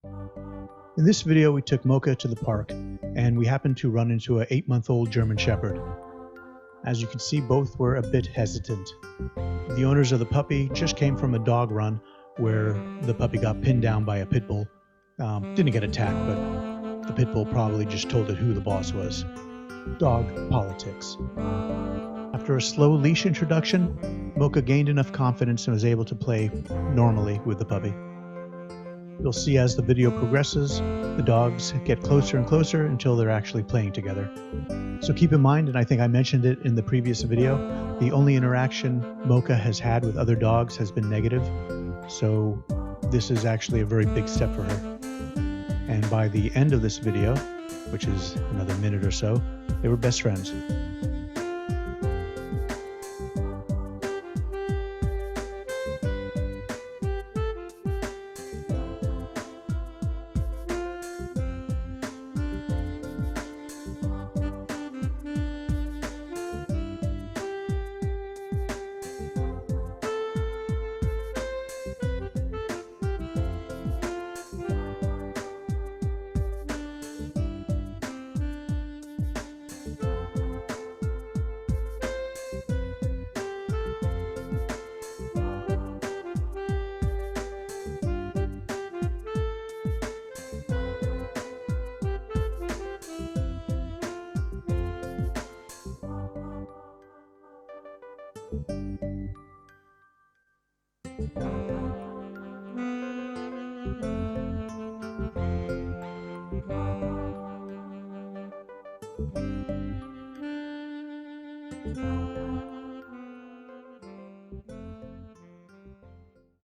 In this video, we took Mocha to the park, and we happened to run into an 8-month-old German Shepherd. As you can see, both were a bit hesitant. The owners of the puppy just came from a dog run where the puppy got pinned down by a pit bull. Didn't get attacked, but the pit bull probably just told it who the boss was. Dog politics. After a slow leash introduction, Mocha gained enough confidence and was able to play normally with the puppy. You'll see as the video progresses, the dogs get closer and closer until they're actually playing together. So keep in mind, and I think I mentioned it in the previous video, the only interaction Mocha has had with other dogs has been negative. So this is actually a very big step for her. And by the end of this video, which is another minute or so, they were best friends.